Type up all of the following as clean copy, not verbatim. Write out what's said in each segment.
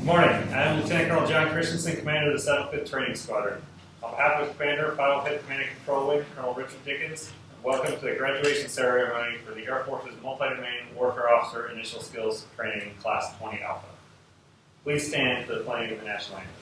Good morning. I'm Lieutenant Colonel John Christensen, Commander of the 75th Training Squadron. On behalf of the Commander of 505th Command and Control Wing, Colonel Richard Dickens, welcome to the graduation ceremony for the Air Force's Multi-Domain Warfare Officer Initial Skills Training Class 20 Alpha. Please stand for the playing of the national anthem.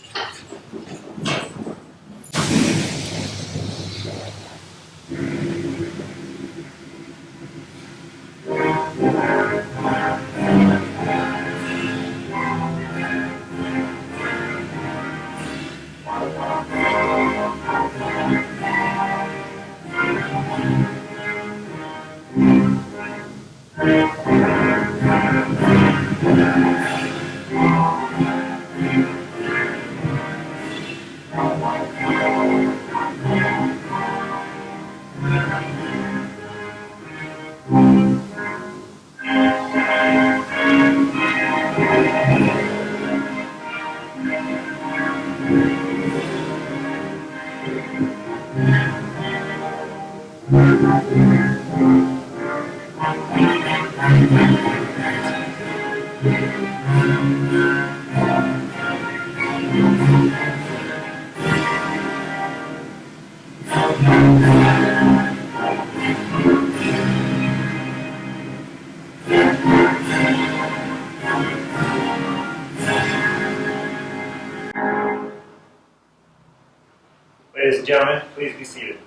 Ladies and gentlemen, please be seated.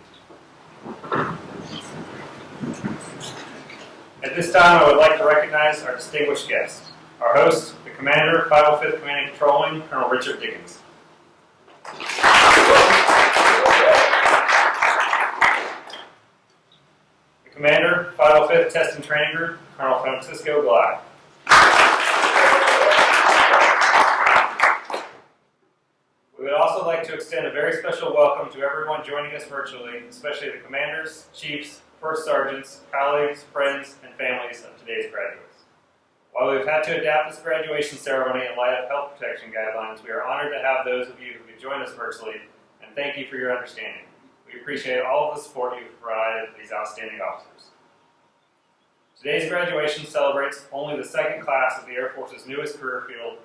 At this time, I would like to recognize our distinguished guest, our host, the Commander of 505th Command and Control Wing, Colonel Richard Dickens. The Commander, 505th Test and Training Group, Colonel Francisco Glide. We would also like to extend a very special welcome to everyone joining us virtually, especially the commanders, chiefs, first sergeants, colleagues, friends, and families of today's graduates. While we've had to adapt this graduation ceremony in light of health protection guidelines, we are honored to have those of you who could join us virtually, and thank you for your understanding. We appreciate all of the support you've provided these outstanding officers. Today's graduation celebrates only the second class of the Air Force's newest career field,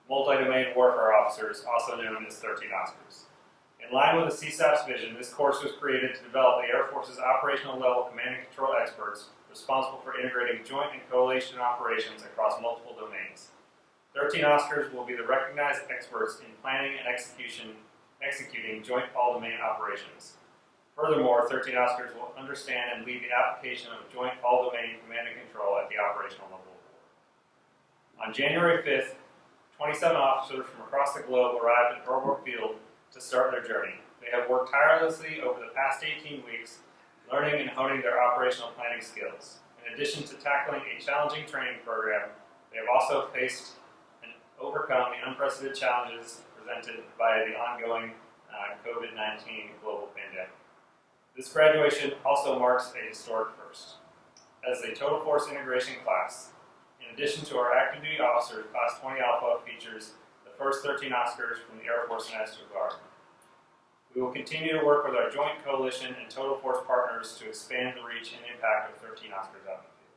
Multi-Domain Warfare Officers, also known as 13 Oscars. In line with the CSAP's vision, this course was created to develop the Air Force's operational level command and control experts responsible for integrating joint and coalition operations across multiple domains. 13 Oscars will be the recognized experts in planning and executing joint all-domain operations. Furthermore, 13 Oscars will understand and lead the application of joint all-domain command and control at the operational level. On January 5th, 27 officers from across the globe arrived at Hurlburt Field to start their journey. They have worked tirelessly over the past 18 weeks, learning and honing their operational planning skills. In addition to tackling a challenging training program, they have also faced and overcome the unprecedented challenges presented by the ongoing COVID-19 global pandemic. This graduation also marks a historic first. As a total force integration class, in addition to our active duty officers, Class 20 Alpha features the first 13 Oscars from the Air Force National Guard. We will continue to work with our joint coalition and total force partners to expand the reach and impact of 13 Oscars out in the field.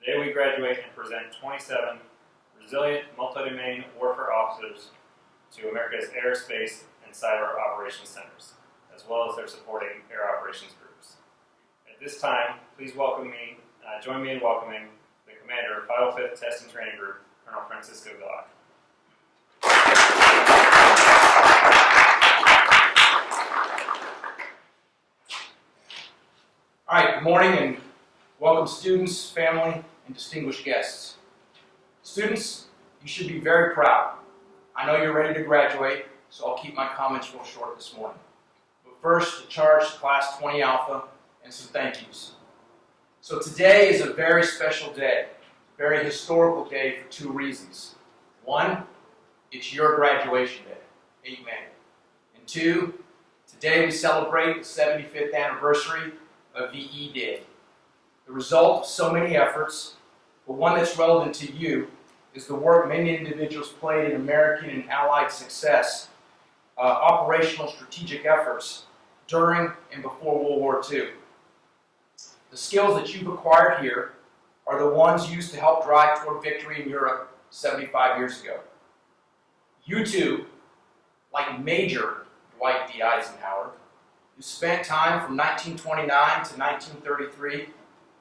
Today we graduate and present 27 resilient multi-domain warfare officers to America's air, space, and cyber operations centers, as well as their supporting air operations groups. At this time, please join me in welcoming the Commander of 505th Test and Training Group, Colonel Francisco Glide. All right, good morning and welcome students, family, and distinguished guests. Students, you should be very proud. I know you're ready to graduate, so I'll keep my comments real short this morning. But first, to charge to Class 20 Alpha and some thank yous. So today is a very special day, a very historical day for two reasons. One, it's your graduation day, amen. And two, today we celebrate the 75th anniversary of VE Day. The result of so many efforts, but one that's relevant to you, is the work many individuals played in American and Allied success, operational strategic efforts during and before World War II. The skills that you've acquired here are the ones used to help drive toward victory in Europe 75 years ago. You two, like Major Dwight D. Eisenhower, who spent time from 1929 to 1933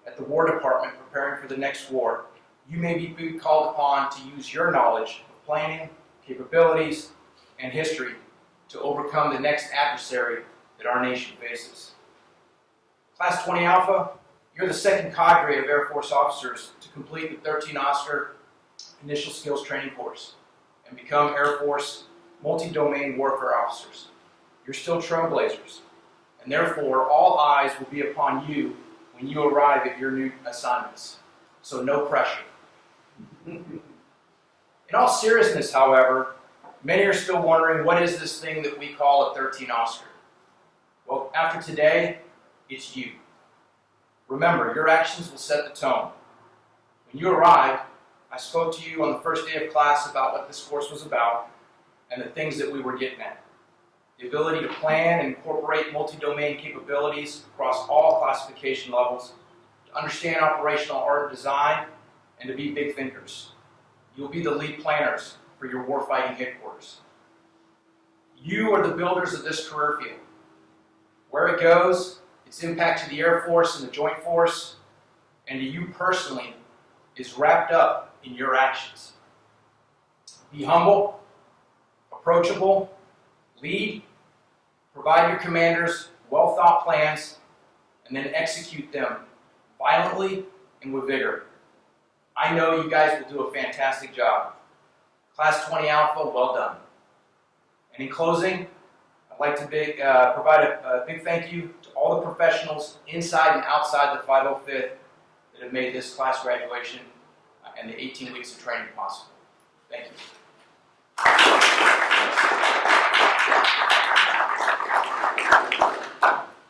at the War Department preparing for the next war, you may be called upon to use your knowledge of planning, capabilities, and history to overcome the next adversary that our nation faces. Class 20 Alpha, you're the second cadre of Air Force officers to complete the 13 Oscar Initial Skills Training Course and become Air Force multi-domain warfare officers. You're still trailblazers, and therefore all eyes will be upon you when you arrive at your new assignments. So no pressure. In all seriousness, however, many are still wondering, what is this thing that we call a 13 Oscar? Well, after today, it's you. Remember, your actions will set the tone. When you arrived, I spoke to you on the first day of class about what this course was about and the things that we were getting at. The ability to plan and incorporate multi-domain capabilities across all classification levels, to understand operational art and design, and to be big thinkers. You'll be the lead planners for your warfighting headquarters. You are the builders of this career field. Where it goes, its impact to the Air Force and the Joint Force, and to you personally, is wrapped up in your actions. Be humble, approachable, lead, provide your commanders well-thought plans, and then execute them violently and with vigor. I know you guys will do a fantastic job. Class 20 Alpha, well done. And in closing, I'd like to provide a big thank you to all the professionals inside and outside the 505th that have made this class graduation and the 18 weeks of training possible. Thank you.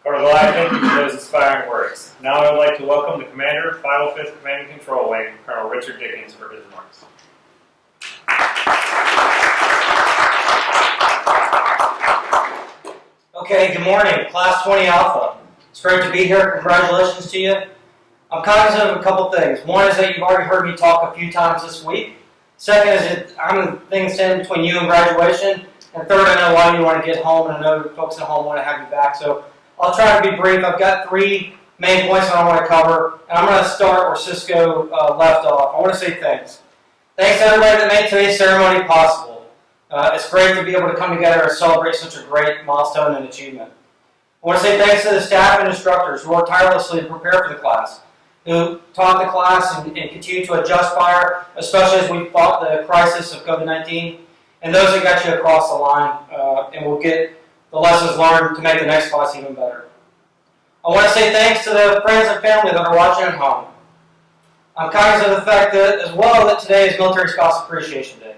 Carter, thank you for those inspiring words. Now I would like to welcome the Commander, 505th Command and Control Wing, Colonel Richard Dickens, for his remarks. Okay, good morning, Class 20 Alpha. It's great to be here. Congratulations to you. I'm cognizant of a couple things. One is that you've already heard me talk a few times this week. Second is that I'm the thing standing between you and graduation. And third, I know a lot of you want to get home, and I know folks at home want to have you back. So I'll try to be brief. I've got three main points that I want to cover, and I'm going to start where Cisco left off. I want to say thanks. Thanks to everybody that made today's ceremony possible. It's great to be able to come together and celebrate such a great milestone and achievement. I want to say thanks to the staff and instructors who worked tirelessly to prepare for the class, who taught the class and continue to adjust fire, especially as we fought the crisis of COVID-19, and those that got you across the line and will get the lessons learned to make the next class even better. I want to say thanks to the friends and family that are watching at home. I'm cognizant of the fact that, as well, that today is Military Spouse Appreciation Day.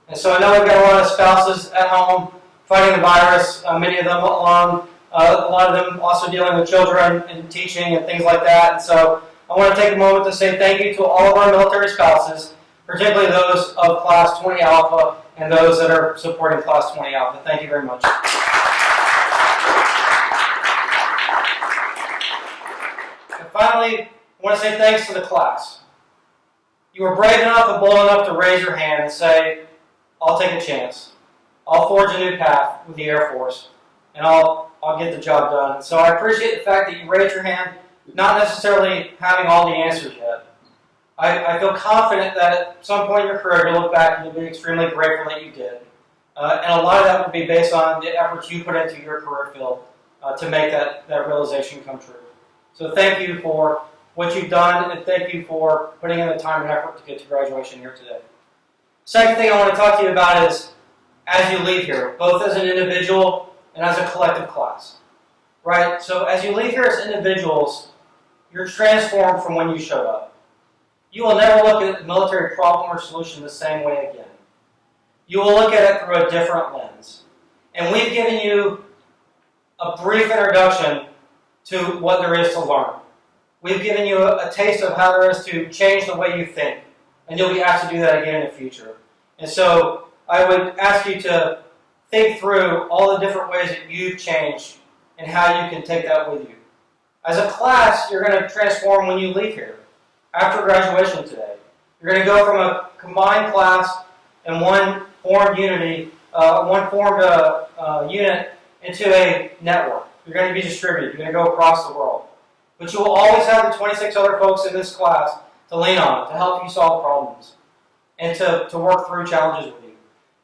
And so I know we've got a lot of spouses at home fighting the virus, many of them alone, a lot of them also dealing with children and teaching and things like that. And so I want to take a moment to say thank you to all of our military spouses, particularly those of Class 20 Alpha and those that are supporting Class 20 Alpha. Thank you very much. And finally, I want to say thanks to the class. You were brave enough and bold enough to raise your hand and say, I'll take a chance. I'll forge a new path with the Air Force, and I'll get the job done. And so I appreciate the fact that you raised your hand, not necessarily having all the answers yet. I feel confident that at some point in your career you'll look back and you'll be extremely grateful that you did. And a lot of that will be based on the efforts you put into your career field to make that realization come true. So thank you for what you've done, and thank you for putting in the time and effort to get to graduation here today. Second thing I want to talk to you about is as you leave here, both as an individual and as a collective class. Right? So as you leave here as individuals, you're transformed from when you showed up. You will never look at the military problem or solution the same way again. You will look at it through a different lens. And we've given you a brief introduction to what there is to learn. We've given you a taste of how there is to change the way you think. And you'll be asked to do that again in the future. And so I would ask you to think through all the different ways that you've changed and how you can take that with you. As a class, you're going to transform when you leave here. After graduation today, you're going to go from a combined class and one formed unit into a network. You're going to be distributed. You're going to go across the world. But you will always have the 26 other folks in this class to lean on, to help you solve problems, and to work through challenges with you.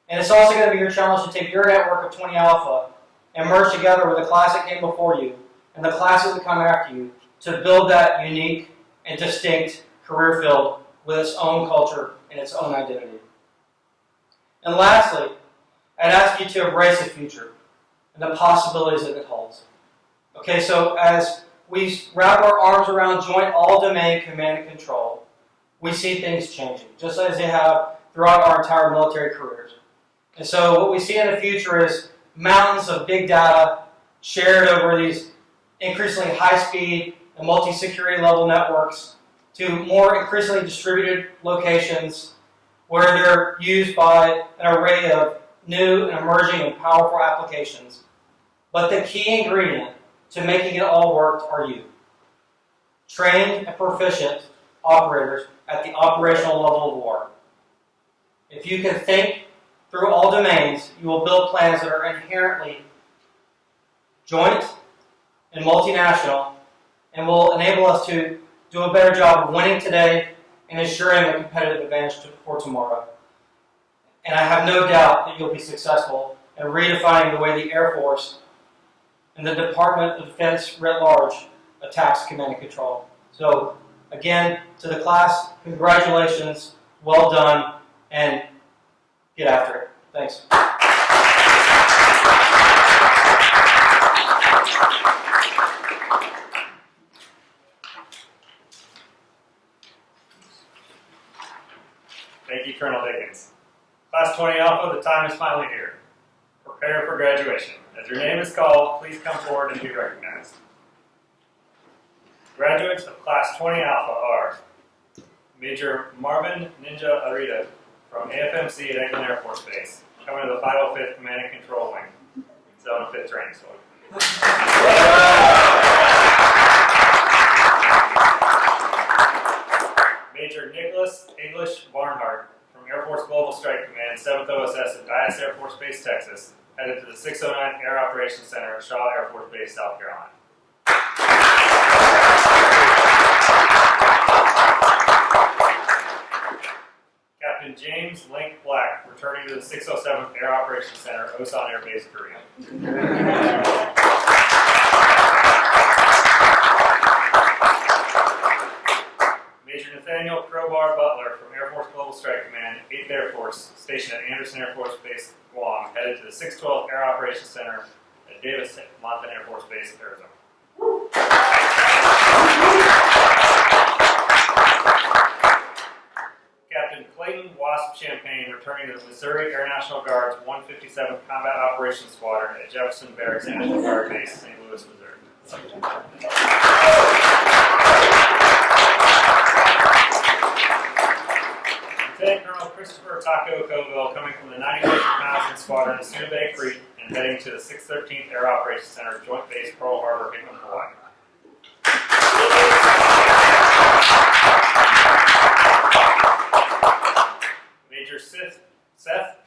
And it's also going to be your challenge to take your network of 20 alpha and merge together with the class that came before you and the classes that come after you to build that unique and distinct career field with its own culture and its own identity. And lastly, I'd ask you to embrace the future and the possibilities that it holds. Okay, so as we wrap our arms around joint all-domain command and control, we see things changing, just as they have throughout our entire military careers. And so what we see in the future is mountains of big data shared over these increasingly high-speed and multi-security level networks to more increasingly distributed locations where they're used by an array of new and emerging and powerful applications. But the key ingredient to making it all work are you. Trained and proficient operators at the operational level of war. If you can think through all domains, you will build plans that are inherently joint and multinational and will enable us to do a better job of winning today and ensuring a competitive advantage for tomorrow. And I have no doubt that you'll be successful in redefining the way the Air Force and the Department of Defense writ large attacks command and control. So, again, to the class, congratulations, well done, and get after it. Thanks. Thank you, Colonel Dickens. Class 20 Alpha, the time is finally here. Prepare for graduation. As your name is called, please come forward and be recognized. Graduates of Class 20 Alpha are Major Marvin Ninja Arita from AFMC at Eglin Air Force Base, coming to the 505th Command and Control Wing, Zone 5th Training Squad. Major Nicholas English Barnhart from Air Force Global Strike Command, 7th OSS at Dyess Air Force Base, Texas, headed to the 609th Air Operations Center at Shaw Air Force Base, South Carolina. Captain James Link Black, returning to the 607th Air Operations Center, Osan Air Base, Korea. Major Nathaniel Crowbar Butler from Air Force Global Strike Command, 8th Air Force, stationed at Anderson Air Force Base, Guam, headed to the 612th Air Operations Center at Davis-Monthan Air Force Base, Arizona. Captain Clayton Wasp Champagne, returning to the Missouri Air National Guard's 157th Combat Operations Squadron at Jefferson Barracks National Guard Base, St. Louis, Missouri. Lieutenant Colonel Christopher Taco Coville, coming from the 91st Reconnaissance Squadron at Suna Bay Creek and heading to the 613th Air Operations Center, Joint Base Pearl Harbor, Hickman, Hawaii. Major Seth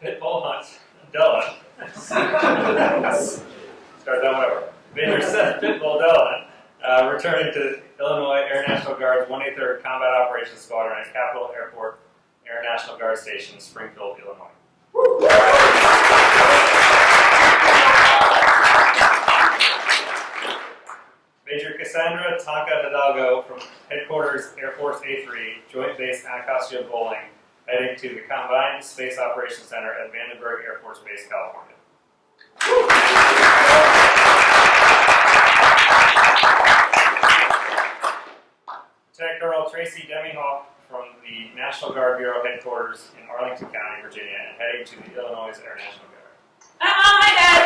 Pitbull Hunt Della. Start that whatever. Major Seth Pitbull Della, returning to Illinois Air National Guard's 183rd Combat Operations Squadron at Capitol Airport Air National Guard Station, Springfield, Illinois. Major Cassandra Tonka Hidalgo from Headquarters Air Force A3, Joint Base Anacostia Bowling, heading to the Combined Space Operations Center at Vandenberg Air Force Base, California. Lieutenant Colonel Tracy Demihawk from the National Guard Bureau Headquarters in Arlington County, Virginia, and heading to the Illinois Air National Guard. Hi, Dad.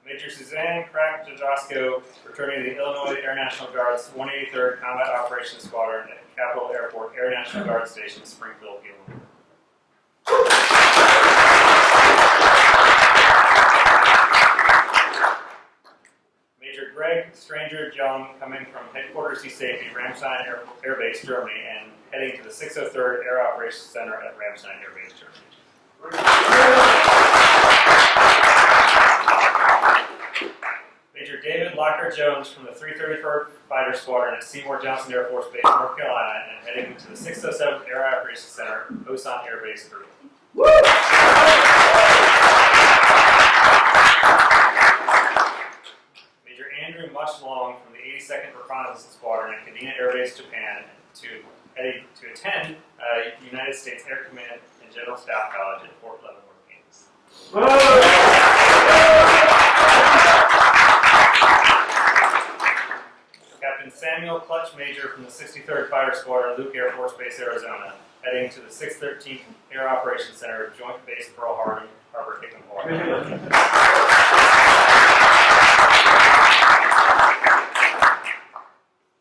Major Suzanne Crack-Jadrosco, returning to the Illinois Air National Guard's 183rd Combat Operations Squadron at Capitol Airport Air National Guard Station, Springfield, Illinois. Major Greg Stranger John Young, coming from Headquarters Sea Safety, Ramstein Air Base, Germany, and heading to the 603rd Air Operations Center at Ramstein Air Base, Germany. Major David Locker Jones from the 333rd Fighter Squadron at Seymour Johnson Air Force Base, North Carolina, and heading to the 607th Air Operations Center, Osan Air Base, Korea. Major Andrew Muchlong from the 82nd Reconnaissance Squadron at Kadena Air Base, Japan, to attend United States Air Command and General Staff College at Fort Leavenworth, Kansas. Captain Samuel Clutch Major from the 63rd Fighter Squadron, Luke Air Force Base, Arizona, heading to the 613th Air Operations Center, Joint Base Pearl Harbor, Hickam, Hawaii.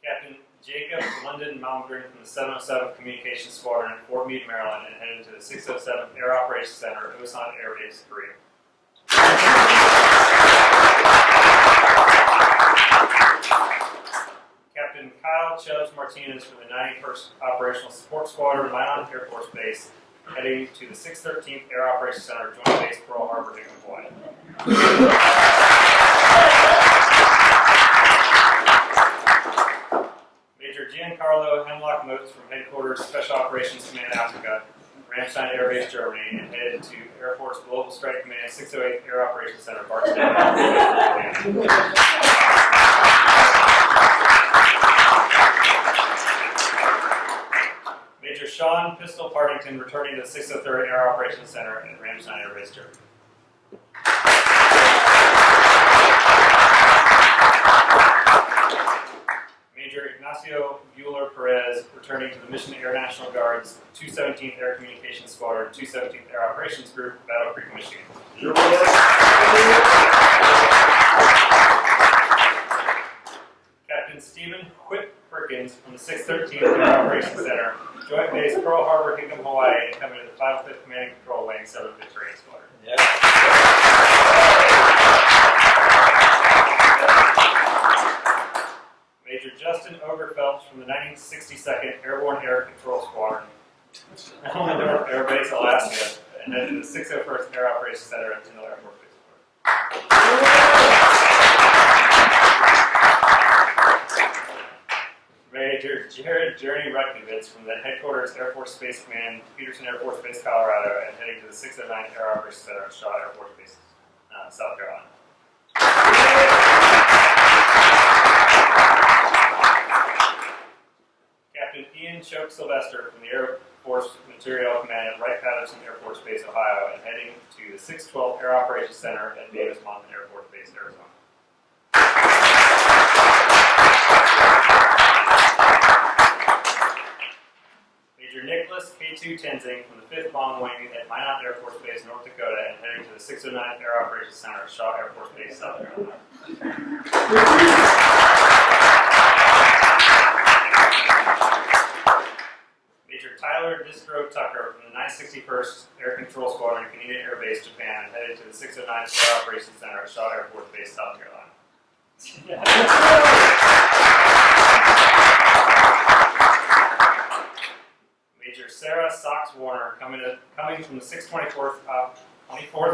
Captain Jacob London Malmgren from the 707th Communications Squadron at Fort Meade, Maryland, and heading to the 607th Air Operations Center, Osan Air Base, Korea. Captain Kyle Chubbs Martinez from the 91st Operational Support Squadron, Minot Air Force Base, heading to the 613th Air Operations Center, Joint Base Pearl Harbor, Hickam, Hawaii. Major Giancarlo Hemlock Motes from Headquarters Special Operations Command Africa, Ramstein Air Base, Germany, and headed to Air Force Global Strike Command 608th Air Operations Center, Barksdale. Major Sean Pistol Partington returning to the 603rd Air Operations Center at Ramstein Air Base, Germany. Major Ignacio Bueller Perez returning to the Mission Air National Guard's 217th Air Communications Squadron, 217th Air Operations Group, Battle Creek, Michigan. Captain Stephen Whip Perkins from the 613th Air Operations Center, Joint Base Pearl Harbor, Hickam, Hawaii, coming to the 505th Command and Control Wing, 7th Terrain Squadron. Major Justin Ogerfeldt from the 1962nd Airborne Air Control Squadron, Elmendorf Air Base, Alaska, and then to the 601st Air Operations Center at Tyndall Air Force Base. Major Jared Journey Rutkovitz from the Headquarters Air Force Space Command, Peterson Air Force Base, Colorado, and heading to the 609th Air Operations Center at Shaw Air Force Base, South Carolina. Captain Ian Choke Sylvester from the Air Force Materiel Command at Wright-Patterson Air Force Base, Ohio, and heading to the 612th Air Operations Center at Davis-Monthan Air Force Base, Arizona. Major Nicholas K2 Tenzing from the 5th Bomb Wing at Minot Air Force Base, North Dakota, and heading to the 609th Air Operations Center at Shaw Air Force Base, South Carolina. Major Tyler Distro Tucker from the 961st Air Control Squadron at Kadena Air Base, Japan, and headed to the 609th Air Operations Center at Shaw Air Force Base, South Carolina. Major Sarah Sox Warner coming from the 624th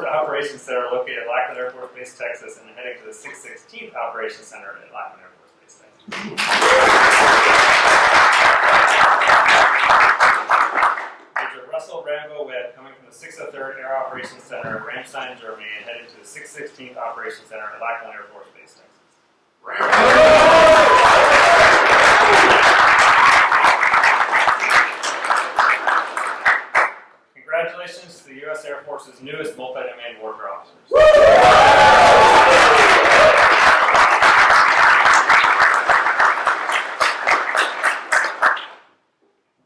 Operations Center located at Lackland Air Force Base, Texas, and heading to the 616th Operations Center at Lackland Air Force Base, Texas. Major Russell Rambo Webb coming from the 603rd Air Operations Center at Ramstein, Germany, and heading to the 616th Operations Center at Lackland Air Force Base, Texas. Congratulations to the U.S. Air Force's newest multi-domain warfare officers.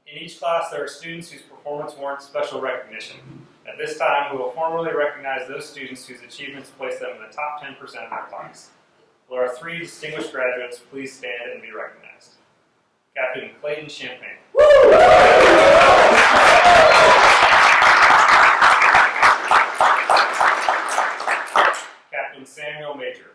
In each class, there are students whose performance warrants special recognition. At this time, we will formally recognize those students whose achievements place them in the top 10% of their class. Will our 3 distinguished graduates please stand and be recognized? Captain Clayton Champagne. Captain Samuel Major.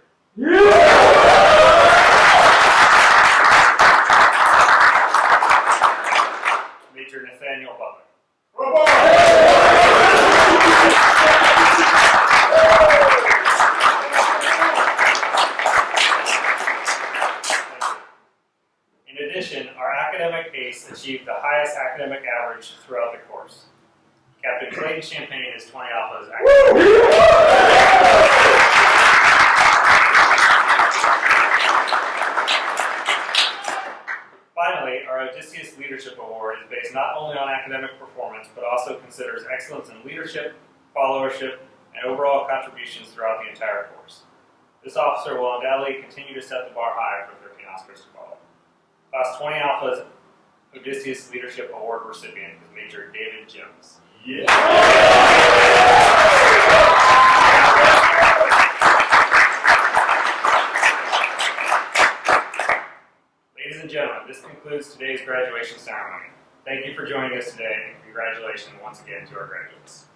average throughout the course. Captain Clayton Champagne is 20 Alpha's active. Finally, our Odysseus Leadership Award is based not only on academic performance, but also considers excellence in leadership, followership, and overall contributions throughout the entire course. This officer will undoubtedly continue to set the bar high for 13 Oscars to follow. Class 20 Alpha's Odysseus Leadership Award recipient is Major David Jones. Ladies and gentlemen, this concludes today's graduation ceremony. Thank you for joining us today, and congratulations once again to our graduates.